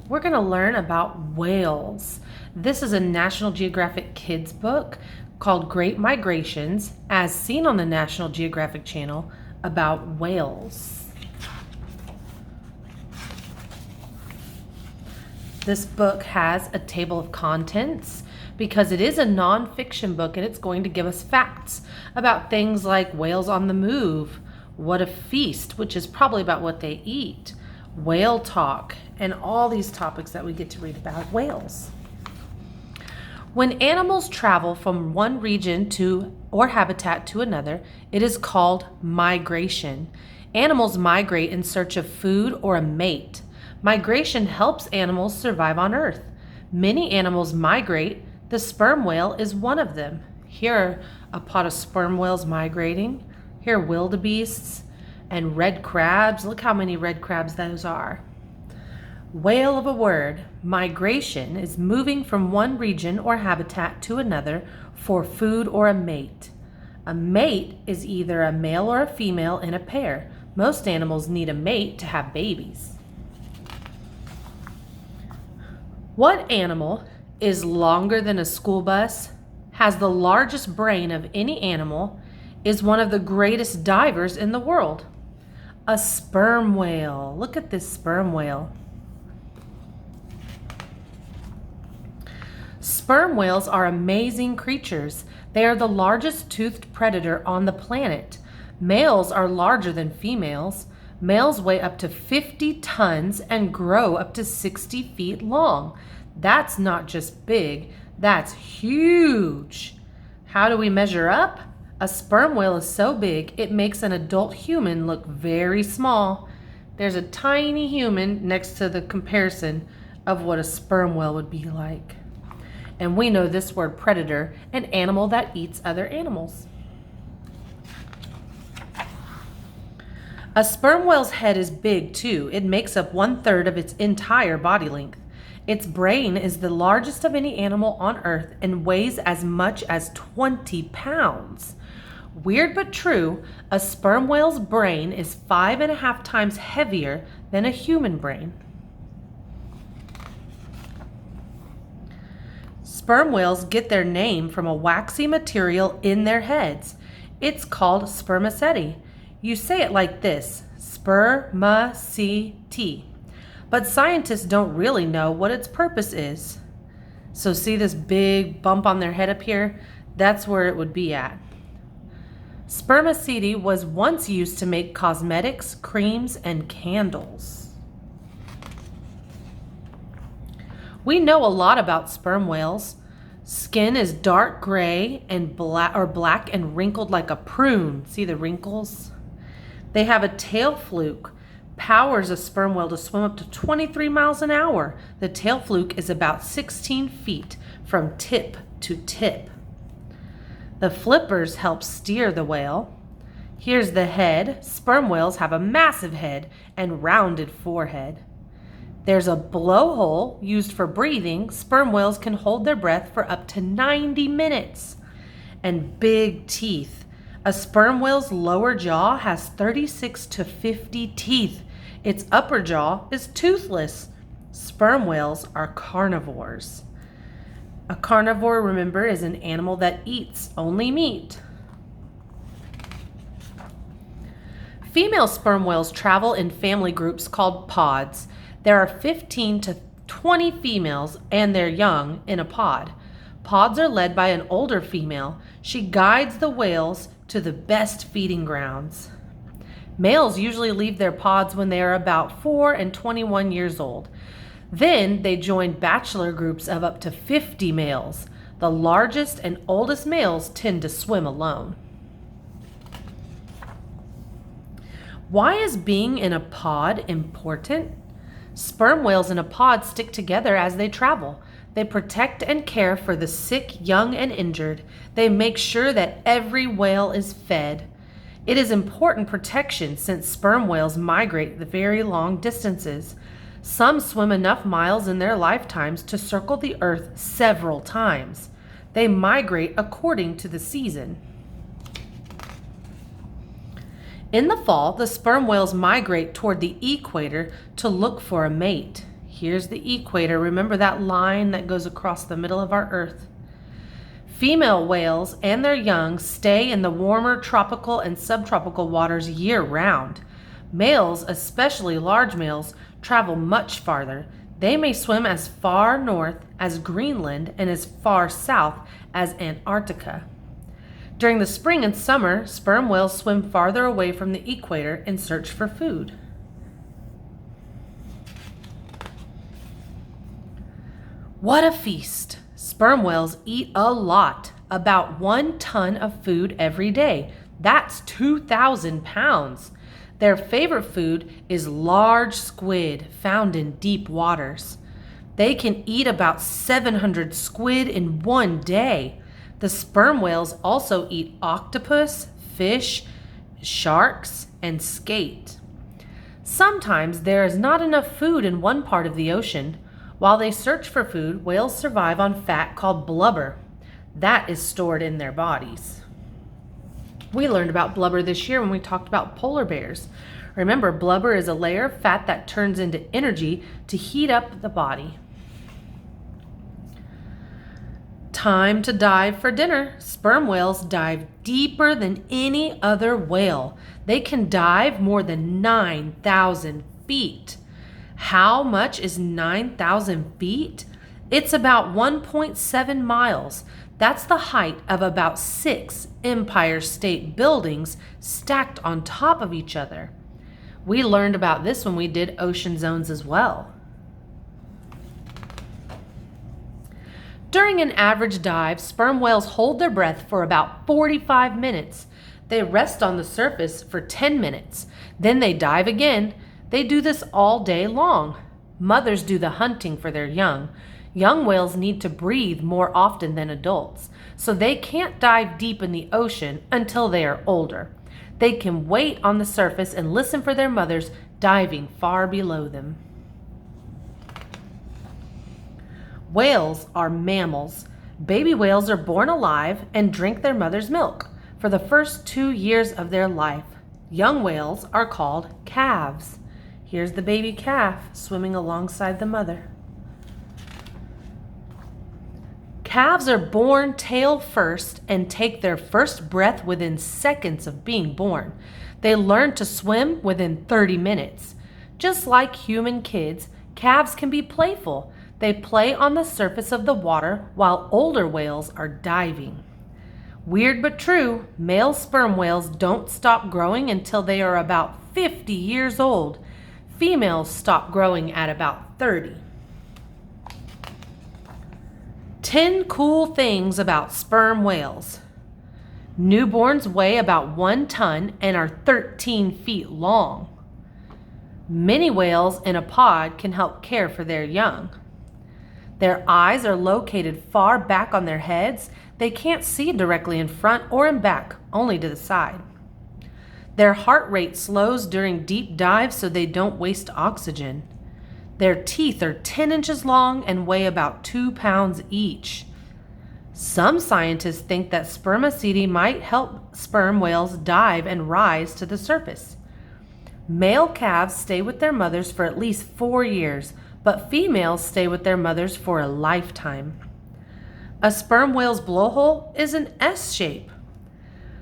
We're going to learn about whales. This is a National Geographic Kids book called Great Migrations, as seen on the National Geographic Channel, about whales. This book has a table of contents because it is a nonfiction book and it's going to give us facts about things like whales on the move, what a feast, which is probably about what they eat, whale talk, and all these topics that we get to read about whales. When animals travel from one region to or habitat to another, it is called migration. Animals migrate in search of food or a mate. Migration helps animals survive on Earth. Many animals migrate. The sperm whale is one of them. Here are a pot of sperm whales migrating. Here are wildebeests and red crabs. Look how many red crabs those are. Whale of a word. Migration is moving from one region or habitat to another for food or a mate. A mate is either a male or a female in a pair. Most animals need a mate to have babies. What animal is longer than a school bus, has the largest brain of any animal, is one of the greatest divers in the world? A sperm whale. Look at this sperm whale. Sperm whales are amazing creatures. They are the largest toothed predator on the planet. Males are larger than females. Males weigh up to 50 tons and grow up to 60 feet long. That's not just big, that's huge. How do we measure up? A sperm whale is so big, it makes an adult human look very small. There's a tiny human next to the comparison of what a sperm whale would be like. And we know this word predator, an animal that eats other animals. A sperm whale's head is big too. It makes up 1/3 of its entire body length. Its brain is the largest of any animal on Earth and weighs as much as 20 pounds. Weird but true, a sperm whale's brain is 5.5 times heavier than a human brain. Sperm whales get their name from a waxy material in their heads. It's called spermaceti. You say it like this, spermaceti. But scientists don't really know what its purpose is. So see this big bump on their head up here? That's where it would be at. Spermaceti was once used to make cosmetics, creams, and candles. We know a lot about sperm whales. Skin is dark gray and black and wrinkled like a prune. See the wrinkles? They have a tail fluke. Powers a sperm whale to swim up to 23 miles an hour. The tail fluke is about 16 feet from tip to tip. The flippers help steer the whale. Here's the head. Sperm whales have a massive head and rounded forehead. There's a blowhole used for breathing. Sperm whales can hold their breath for up to 90 minutes. And big teeth. A sperm whale's lower jaw has 36 to 50 teeth. Its upper jaw is toothless. Sperm whales are carnivores. A carnivore, remember, is an animal that eats only meat. Female sperm whales travel in family groups called pods. There are 15 to 20 females and their young in a pod. Pods are led by an older female. She guides the whales to the best feeding grounds. Males usually leave their pods when they are about 4 and 21 years old. Then they join bachelor groups of up to 50 males. The largest and oldest males tend to swim alone. Why is being in a pod important? Sperm whales in a pod stick together as they travel. They protect and care for the sick, young, and injured. They make sure that every whale is fed. It is important protection since sperm whales migrate the very long distances. Some swim enough miles in their lifetimes to circle the earth several times. They migrate according to the season. In the fall, the sperm whales migrate toward the equator to look for a mate. Here's the equator. Remember that line that goes across the middle of our Earth. Female whales and their young stay in the warmer tropical and subtropical waters year-round. Males, especially large males, travel much farther. They may swim as far north as Greenland and as far south as Antarctica. During the spring and summer, sperm whales swim farther away from the equator in search for food. What a feast! Sperm whales eat a lot, about 1 ton of food every day. That's 2,000 pounds. Their favorite food is large squid found in deep waters. They can eat about 700 squid in one day. The sperm whales also eat octopus, fish, sharks, and skate. Sometimes there is not enough food in one part of the ocean. While they search for food, whales survive on fat called blubber. That is stored in their bodies. We learned about blubber this year when we talked about polar bears. Remember, blubber is a layer of fat that turns into energy to heat up the body. Time to dive for dinner. Sperm whales dive deeper than any other whale. They can dive more than 9,000 feet. How much is 9,000 feet? It's about 1.7 miles. That's the height of about 6 Empire State Buildings stacked on top of each other. We learned about this when we did ocean zones as well. During an average dive, sperm whales hold their breath for about 45 minutes. They rest on the surface for 10 minutes. Then they dive again. They do this all day long. Mothers do the hunting for their young. Young whales need to breathe more often than adults, so they can't dive deep in the ocean until they are older. They can wait on the surface and listen for their mothers diving far below them. Whales are mammals. Baby whales are born alive and drink their mother's milk for the first 2 years of their life. Young whales are called calves. Here's the baby calf swimming alongside the mother. Calves are born tail first and take their first breath within seconds of being born. They learn to swim within 30 minutes. Just like human kids, calves can be playful. They play on the surface of the water while older whales are diving. Weird but true, male sperm whales don't stop growing until they are about 50 years old. Females stop growing at about 30. 10 cool things about sperm whales. Newborns weigh about 1 ton and are 13 feet long. Many whales in a pod can help care for their young. Their eyes are located far back on their heads. They can't see directly in front or in back, only to the side. Their heart rate slows during deep dives so they don't waste oxygen. Their teeth are 10 inches long and weigh about 2 pounds each. Some scientists think that spermaceti might help sperm whales dive and rise to the surface. Male calves stay with their mothers for at least 4 years, but females stay with their mothers for a lifetime. A sperm whale's blowhole is an S shape.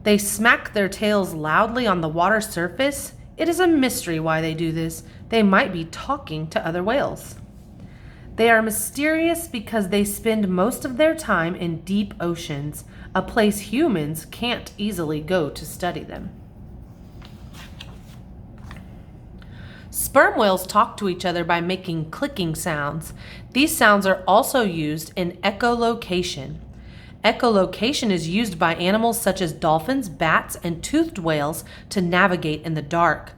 They smack their tails loudly on the water surface. It is a mystery why they do this. They might be talking to other whales. They are mysterious because they spend most of their time in deep oceans, a place humans can't easily go to study them. Sperm whales talk to each other by making clicking sounds. These sounds are also used in echolocation. Echolocation is used by animals such as dolphins, bats, and toothed whales to navigate in the dark.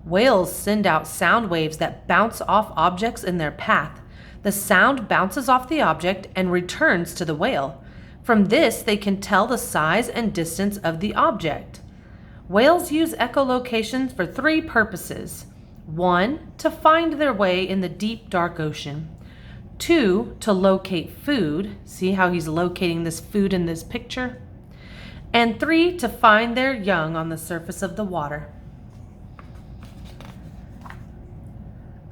Whales send out sound waves that bounce off objects in their path. The sound bounces off the object and returns to the whale. From this, they can tell the size and distance of the object. Whales use echolocation for 3 purposes. 1, to find their way in the deep, dark ocean. 2, to locate food. See how he's locating this food in this picture? And 3, to find their young on the surface of the water.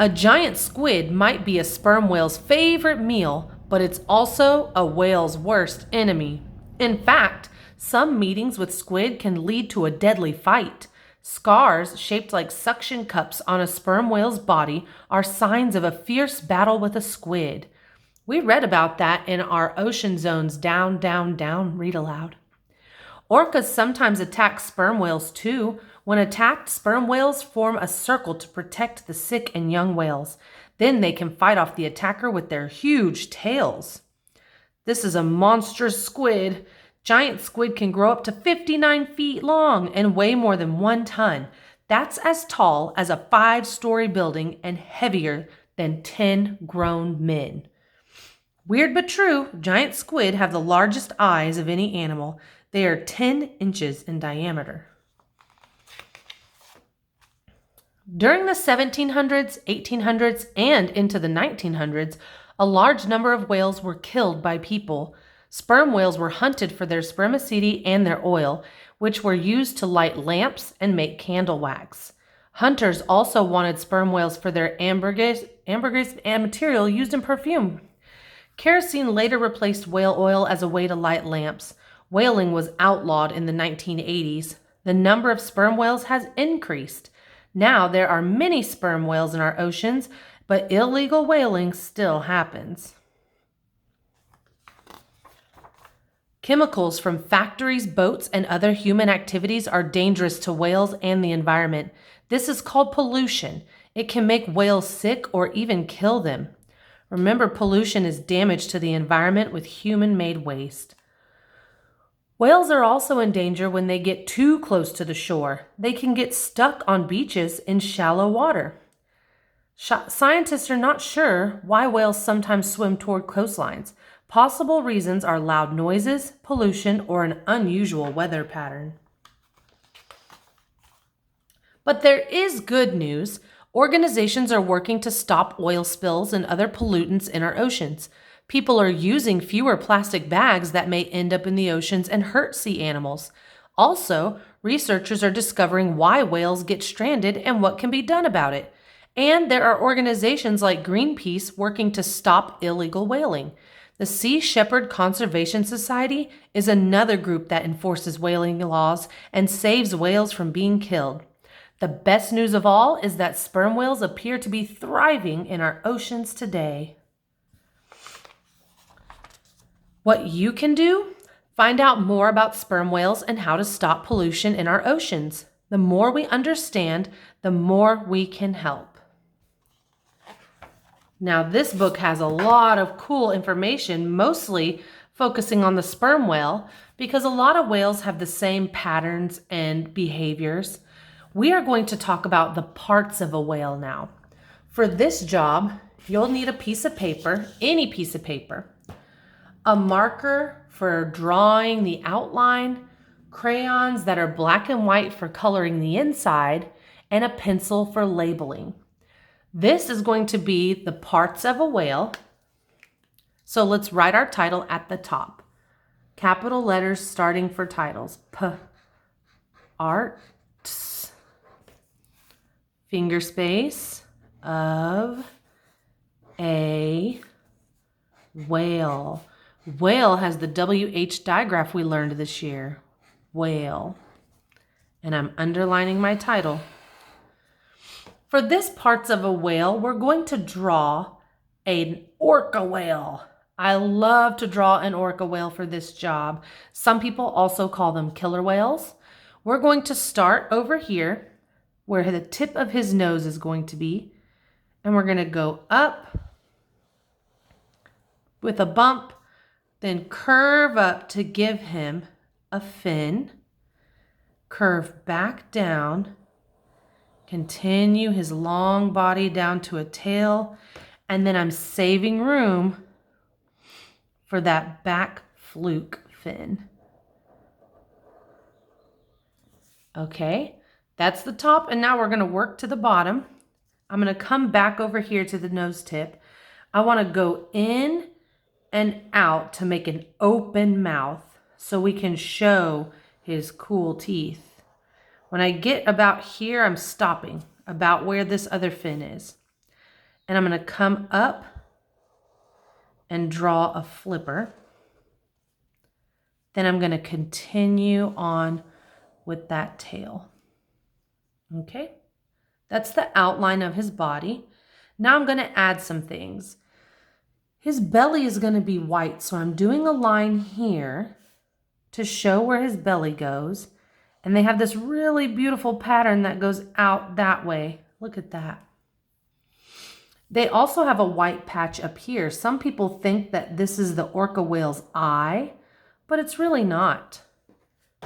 A giant squid might be a sperm whale's favorite meal, but it's also a whale's worst enemy. In fact, some meetings with squid can lead to a deadly fight. Scars shaped like suction cups on a sperm whale's body are signs of a fierce battle with a squid. We read about that in our Ocean Zones Down, Down, Down read aloud. Orcas sometimes attack sperm whales too. When attacked, sperm whales form a circle to protect the sick and young whales. Then they can fight off the attacker with their huge tails. This is a monstrous squid. Giant squid can grow up to 59 feet long and weigh more than 1 ton. That's as tall as a 5-story building and heavier than 10 grown men. Weird but true, giant squid have the largest eyes of any animal. They are 10 inches in diameter. During the 1700s, 1800s, and into the 1900s, a large number of whales were killed by people. Sperm whales were hunted for their spermaceti and their oil, which were used to light lamps and make candle wax. Hunters also wanted sperm whales for their ambergris and material used in perfume. Kerosene later replaced whale oil as a way to light lamps. Whaling was outlawed in the 1980s. The number of sperm whales has increased. Now there are many sperm whales in our oceans, but illegal whaling still happens. Chemicals from factories, boats, and other human activities are dangerous to whales and the environment. This is called pollution. It can make whales sick or even kill them. Remember, pollution is damage to the environment with human-made waste. Whales are also in danger when they get too close to the shore. They can get stuck on beaches in shallow water. Scientists are not sure why whales sometimes swim toward coastlines. Possible reasons are loud noises, pollution, or an unusual weather pattern. But there is good news. Organizations are working to stop oil spills and other pollutants in our oceans. People are using fewer plastic bags that may end up in the oceans and hurt sea animals. Also, researchers are discovering why whales get stranded and what can be done about it. And there are organizations like Greenpeace working to stop illegal whaling. The Sea Shepherd Conservation Society is another group that enforces whaling laws and saves whales from being killed. The best news of all is that sperm whales appear to be thriving in our oceans today. What you can do? Find out more about sperm whales and how to stop pollution in our oceans. The more we understand, the more we can help. Now, this book has a lot of cool information, mostly focusing on the sperm whale, because a lot of whales have the same patterns and behaviors. We are going to talk about the parts of a whale now. For this job, you'll need a piece of paper, any piece of paper, a marker for drawing the outline, crayons that are black and white for coloring the inside, and a pencil for labeling. This is going to be the parts of a whale. So let's write our title at the top. Capital letters starting for titles. Parts. Finger space of a whale. Whale has the WH digraph we learned this year. Whale. And I'm underlining my title. For this parts of a whale, we're going to draw an orca whale. I love to draw an orca whale for this job. Some people also call them killer whales. We're going to start over here where the tip of his nose is going to be. And we're going to go up with a bump, then curve up to give him a fin, curve back down, continue his long body down to a tail, and then I'm saving room for that back fluke fin. Okay. That's the top, and now we're going to work to the bottom. I'm going to come back over here to the nose tip. I want to go in and out to make an open mouth so we can show his cool teeth. When I get about here, I'm stopping, about where this other fin is. And I'm going to come up and draw a flipper. Then I'm going to continue on with that tail. Okay, that's the outline of his body. Now I'm going to add some things. His belly is going to be white, so I'm doing a line here to show where his belly goes. And they have this really beautiful pattern that goes out that way. Look at that. They also have a white patch up here. Some people think that this is the orca whale's eye, but it's really not.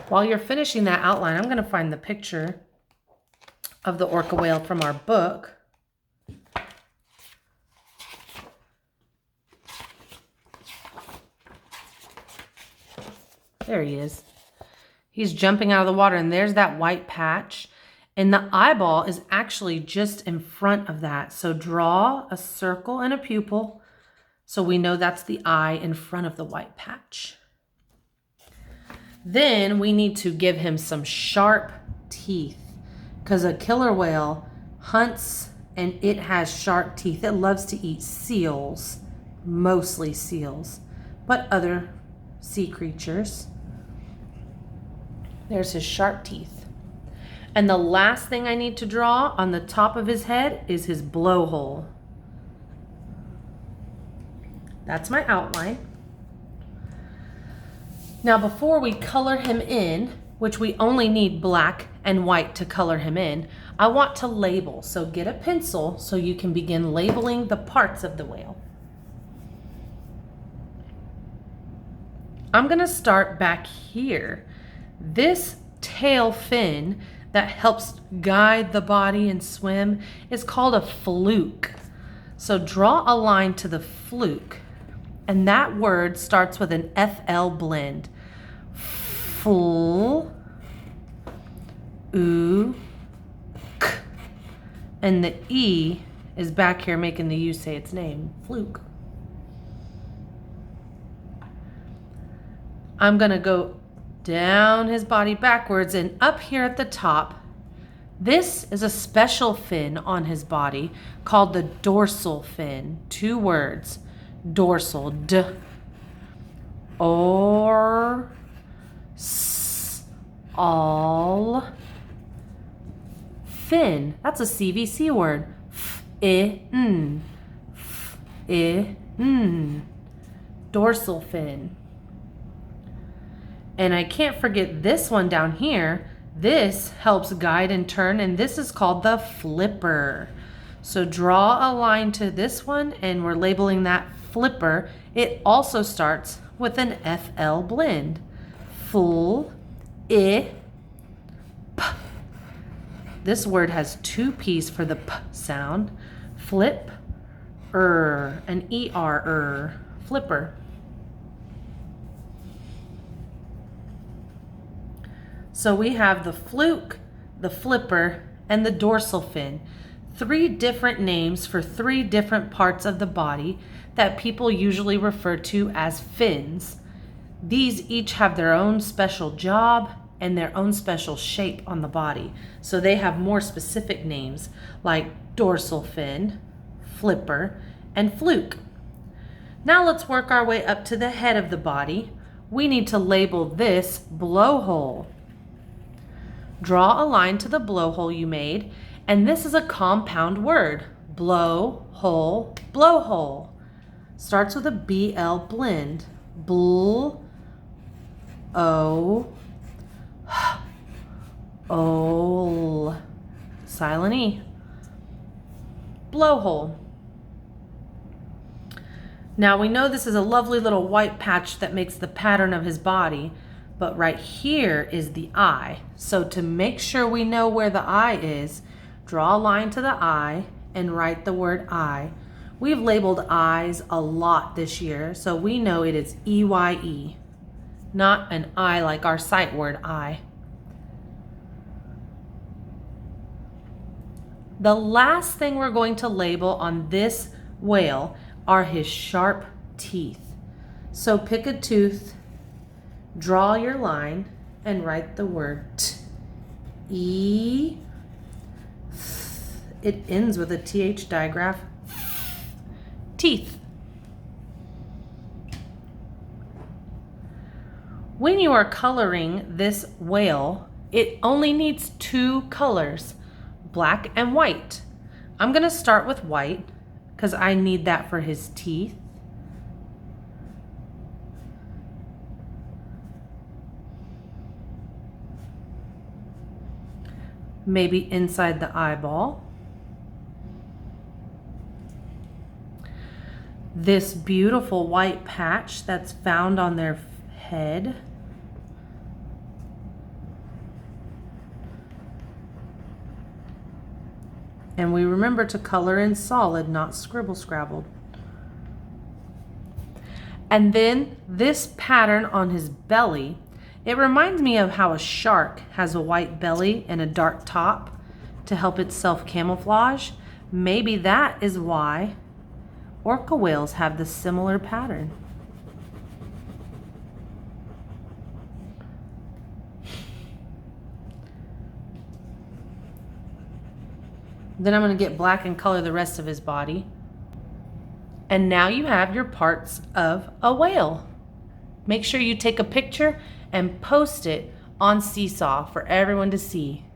While you're finishing that outline, I'm going to find the picture of the orca whale from our book. There he is. He's jumping out of the water, and there's that white patch. And the eyeball is actually just in front of that. So draw a circle and a pupil so we know that's the eye in front of the white patch. Then we need to give him some sharp teeth because a killer whale hunts and it has sharp teeth. It loves to eat seals, mostly seals, but other sea creatures. There's his sharp teeth. And the last thing I need to draw on the top of his head is his blowhole. That's my outline. Now before we color him in, which we only need black and white to color him in, I want to label. So get a pencil so you can begin labeling the parts of the whale. I'm going to start back here. This tail fin that helps guide the body and swim is called a fluke. So draw a line to the fluke, and that word starts with an FL blend. Fl, oo, k, and the E is back here making the U say its name, fluke. I'm gonna go down his body backwards and up here at the top. This is a special fin on his body called the dorsal fin. 2 words, dorsal, d, or, s, all, fin. That's a CVC word. F, I, n, f, I, n, dorsal fin. And I can't forget this one down here. This helps guide and turn, and this is called the flipper. So draw a line to this one, and we're labeling that flipper. It also starts with an FL blend. Full, I, p. This word has 2 P's for the p sound. Flip, an ER, flipper. So we have the fluke, the flipper, and the dorsal fin. 3 different names for 3 different parts of the body that people usually refer to as fins. These each have their own special job and their own special shape on the body. So they have more specific names like dorsal fin, flipper, and fluke. Now let's work our way up to the head of the body. We need to label this blowhole. Draw a line to the blowhole you made, and this is a compound word. Blow, hole, blowhole. Starts with a BL blend. Bl, O, h, ol. Silent E. Blowhole. Now we know this is a lovely little white patch that makes the pattern of his body. But right here is the eye. So to make sure we know where the eye is, draw a line to the eye and write the word eye. We've labeled eyes a lot this year, so we know it is EYE, not an I like our sight word eye. The last thing we're going to label on this whale are his sharp teeth. So pick a tooth, draw your line, and write the word t. E. It ends with a TH digraph. teeth. When you are coloring this whale, it only needs 2 colors, black and white. I'm going to start with white because I need that for his teeth. Maybe inside the eyeball. This beautiful white patch that's found on their head. And we remember to color in solid, not scribble scrabbled. And then this pattern on his belly, it reminds me of how a shark has a white belly and a dark top to help itself camouflage. Maybe that is why orca whales have this similar pattern. Then I'm going to get black and color the rest of his body. And now you have your parts of a whale. Make sure you take a picture and post it on Seesaw for everyone to see.